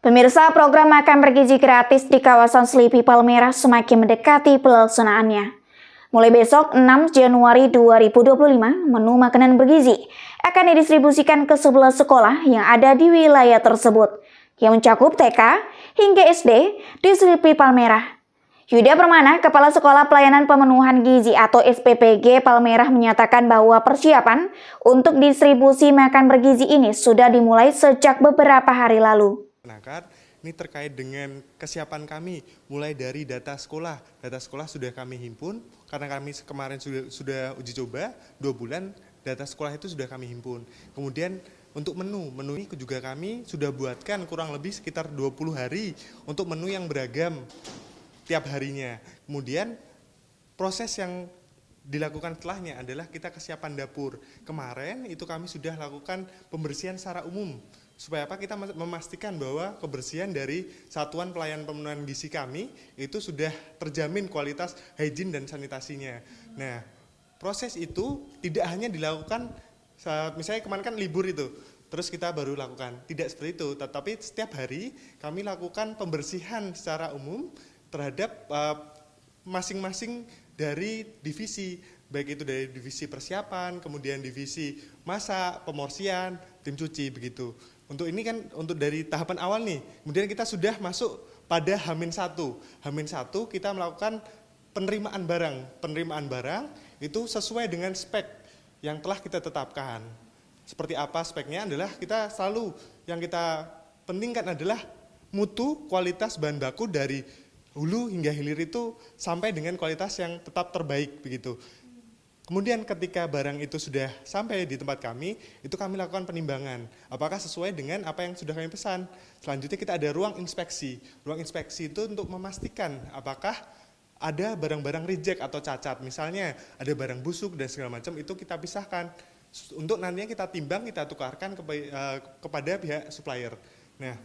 Pemirsa, program makan bergizi gratis di kawasan Selipi Palmerah semakin mendekati pelaksanaannya. Mulai besok 6 Januari 2025, menu makanan bergizi akan didistribusikan ke 11 sekolah yang ada di wilayah tersebut, yang mencakup TK hingga SD di Selipi Palmerah. Yuda Permana, Kepala Sekolah Pelayanan Pemenuhan Gizi atau SPPG Palmerah menyatakan bahwa persiapan untuk distribusi makan bergizi ini sudah dimulai sejak beberapa hari lalu. Ini terkait dengan kesiapan kami, mulai dari data sekolah. Data sekolah sudah kami himpun, karena kami kemarin sudah uji coba 2 bulan, data sekolah itu sudah kami himpun. Kemudian untuk menu ini juga kami sudah buatkan kurang lebih sekitar 20 hari untuk menu yang beragam tiap harinya. Kemudian proses yang dilakukan setelahnya adalah kita kesiapan dapur. Kemarin itu kami sudah lakukan pembersihan secara umum. Supaya apa? Kita memastikan bahwa kebersihan dari satuan pelayanan pemenuhan gizi kami itu sudah terjamin kualitas hygiene dan sanitasinya. Nah, proses itu tidak hanya dilakukan, misalnya kemarin kan libur itu, terus kita baru lakukan. Tidak seperti itu, tetapi setiap hari kami lakukan pembersihan secara umum terhadap masing-masing dari divisi, baik itu dari divisi persiapan, kemudian divisi masak, pemorsian, tim cuci, begitu. Untuk ini kan untuk dari tahapan awal nih, kemudian kita sudah masuk pada H-1. H-1 kita melakukan penerimaan barang. Penerimaan barang itu sesuai dengan spek yang telah kita tetapkan. Seperti apa speknya adalah kita selalu yang kita pentingkan adalah mutu, kualitas bahan baku dari hulu hingga hilir itu sampai dengan kualitas yang tetap terbaik, begitu. Kemudian ketika barang itu sudah sampai di tempat kami, itu kami lakukan penimbangan. Apakah sesuai dengan apa yang sudah kami pesan. Selanjutnya kita ada ruang inspeksi. Ruang inspeksi itu untuk memastikan apakah ada barang-barang reject atau cacat. Misalnya ada barang busuk dan segala macam, itu kita pisahkan. Untuk nantinya kita timbang, kita tukarkan kepada pihak supplier. Nah,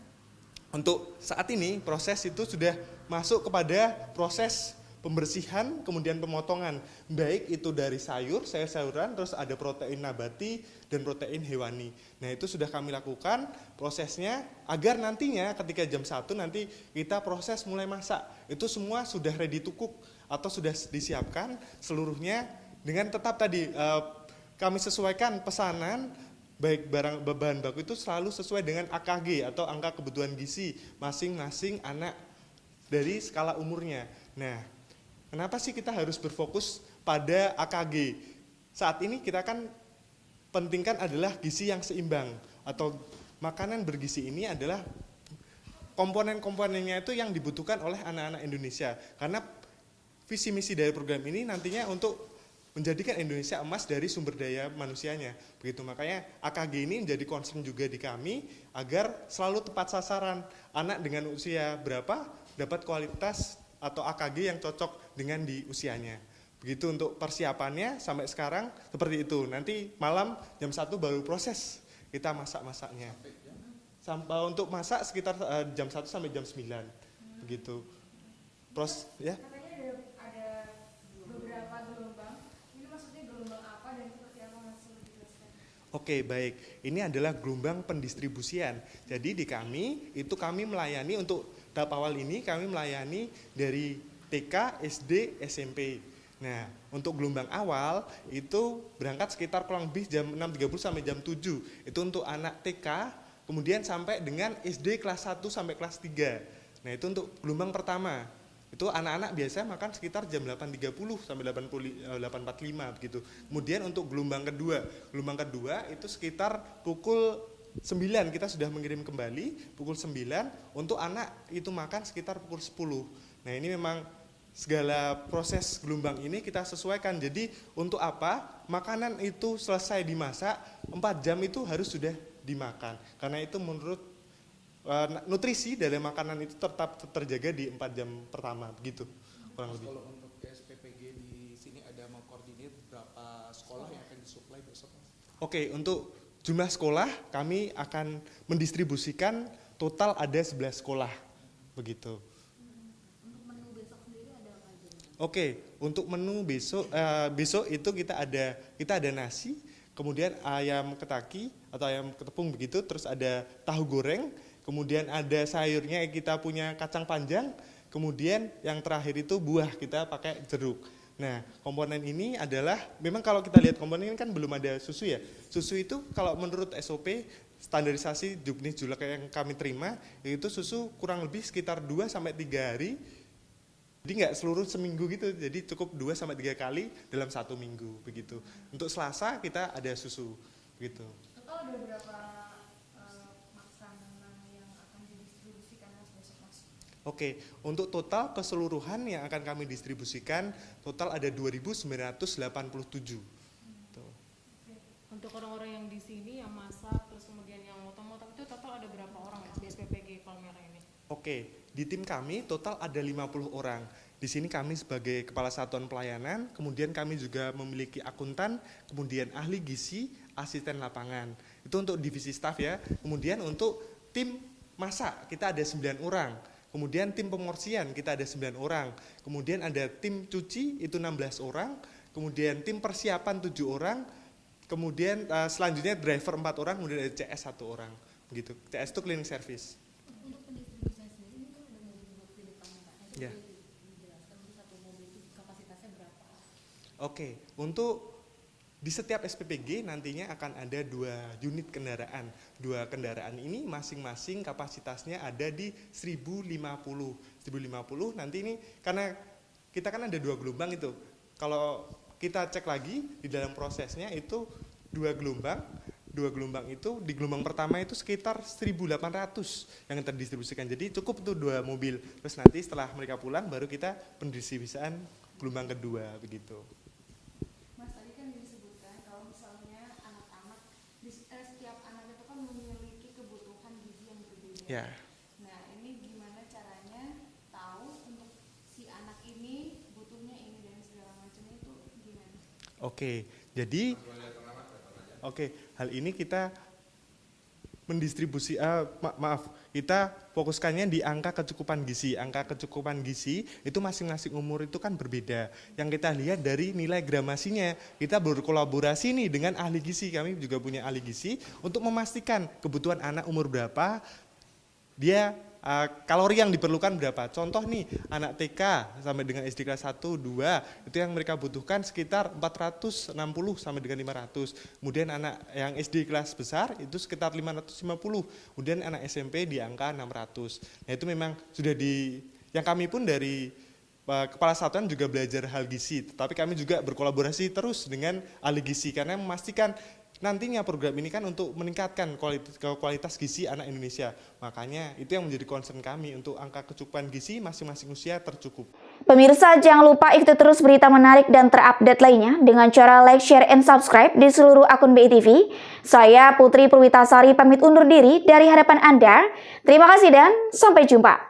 untuk saat ini proses itu sudah masuk kepada proses pembersihan, kemudian pemotongan, baik itu dari sayur-sayuran, terus ada protein nabati dan protein hewani. Nah, itu sudah kami lakukan prosesnya agar nantinya ketika jam 1 nanti kita proses mulai masak. Itu semua sudah ready to cook atau sudah disiapkan seluruhnya dengan tetap tadi kami sesuaikan pesanan, baik bahan baku itu selalu sesuai dengan AKG atau angka kebutuhan gizi masing-masing anak dari skala umurnya. Nah, kenapa sih kita harus berfokus pada AKG? Saat ini kita kan pentingkan adalah gizi yang seimbang atau makanan bergizi ini adalah komponen-komponennya itu yang dibutuhkan oleh anak-anak Indonesia. Karena visi misi dari program ini nantinya untuk menjadikan Indonesia emas dari sumber daya manusianya. Begitu, makanya AKG ini menjadi concern juga di kami agar selalu tepat sasaran. Anak dengan usia berapa dapat kualitas atau AKG yang cocok dengan di usianya. Begitu untuk persiapannya sampai sekarang seperti itu. Nanti malam jam 1 baru proses kita masak-masaknya. Sampai untuk masak sekitar jam 1 sampai jam 9. Begitu. Ya. Katanya ada beberapa gelombang. Ini maksudnya gelombang apa dan seperti apa, Mas? Oke, baik. Ini adalah gelombang pendistribusian. Jadi di kami itu kami melayani untuk tahap awal ini kami melayani dari TK, SD, SMP. Nah, untuk gelombang awal itu berangkat sekitar kurang lebih jam 6.30 sampai jam 7. Itu untuk anak TK, kemudian sampai dengan SD kelas 1 sampai kelas 3. Nah, itu untuk gelombang pertama. Itu anak-anak biasa makan sekitar jam 8.30 sampai 8.45 begitu. Kemudian untuk gelombang kedua itu sekitar pukul 9 kita sudah mengirim kembali, pukul 9 untuk anak itu makan sekitar pukul 10. Nah, ini memang segala proses gelombang ini kita sesuaikan. Jadi untuk apa? Makanan itu selesai dimasak, 4 jam itu harus sudah dimakan. Karena itu menurut nutrisi dari makanan itu tetap terjaga di 4 jam pertama, begitu kurang lebih. Kalau untuk SPPG di sini ada mengkoordinir berapa sekolah yang akan disuplai besok? Oke, untuk jumlah sekolah kami akan mendistribusikan total ada 11 sekolah, begitu. Untuk menu besok sendiri ada apa aja? Oke, untuk menu besok itu kita ada nasi, kemudian ayam ketaki atau ayam ketepung begitu, terus ada tahu goreng, kemudian ada sayurnya kita punya kacang panjang, kemudian yang terakhir itu buah kita pakai jeruk. Nah, komponen ini adalah, memang kalau kita lihat komponen ini kan belum ada susu ya. Susu itu kalau menurut SOP, standarisasi juknis julak yang kami terima, itu susu kurang lebih sekitar 2-3 hari. Jadi nggak seluruh seminggu gitu, jadi cukup 2-3 kali dalam 1 minggu begitu. Untuk Selasa kita ada susu begitu. Total ada berapa makanan yang akan didistribusikan Mas besok Mas? Oke, untuk total keseluruhan yang akan kami distribusikan, total ada 2.987. Tuh. Untuk orang-orang yang di sini yang masak terus kemudian yang motong-motong itu total ada berapa orang Mas di SPPG Palmera ini? Oke, di tim kami total ada 50 orang. Di sini kami sebagai kepala satuan pelayanan, kemudian kami juga memiliki akuntan, kemudian ahli gizi, asisten lapangan. Itu untuk divisi staf ya. Kemudian untuk tim masak kita ada 9 orang. Kemudian tim pemorsian kita ada 9 orang. Kemudian ada tim cuci itu 16 orang. Kemudian tim persiapan 7 orang. Kemudian selanjutnya driver 4 orang, kemudian ada CS 1 orang. Begitu. CS itu cleaning service. Untuk pendistribusian sendiri ini kan ada mobil di depan Pak. Itu Ya. dijelaskan untuk satu mobil itu kapasitasnya berapa? Oke, untuk di setiap SPPG nantinya akan ada 2 unit kendaraan. 2 kendaraan ini masing-masing kapasitasnya ada di 1050. 1050 nanti ini karena kita kan ada 2 gelombang itu. Kalau kita cek lagi di dalam prosesnya itu 2 gelombang. 2 gelombang itu di gelombang pertama itu sekitar 1.800 yang terdistribusikan. Jadi cukup itu 2 mobil. Terus nanti setelah mereka pulang baru kita pendistribusian gelombang kedua begitu. Mas tadi kan disebutkan kalau misalnya anak-anak, setiap anak itu kan memiliki kebutuhan gizi yang berbeda. Ya. Nah ini gimana caranya tahu untuk si anak ini butuhnya ini dan segala macamnya itu gimana? Oke, jadi hal ini kita mendistribusi, kita fokuskannya di angka kecukupan gizi. Angka kecukupan gizi itu masing-masing umur itu kan berbeda. Yang kita lihat dari nilai gramasinya, kita berkolaborasi nih dengan ahli gizi. Kami juga punya ahli gizi untuk memastikan kebutuhan anak umur berapa, dia kalori yang diperlukan berapa. Contoh nih, anak TK sampai dengan SD kelas 1, 2, itu yang mereka butuhkan sekitar 460 sampai dengan 500. Kemudian anak yang SD kelas besar itu sekitar 550. Kemudian anak SMP di angka 600. Nah itu memang sudah yang kami pun dari Kepala Satuan juga belajar hal gizi. Tapi kami juga berkolaborasi terus dengan ahli gizi karena memastikan nantinya program ini kan untuk meningkatkan kualitas gizi anak Indonesia. Makanya itu yang menjadi concern kami untuk angka kecukupan gizi masing-masing usia tercukup. Pemirsa, jangan lupa ikuti terus berita menarik dan terupdate lainnya dengan cara like, share, and subscribe di seluruh akun BI TV. Saya Putri Purwitasari pamit undur diri dari hadapan Anda. Terima kasih dan sampai jumpa.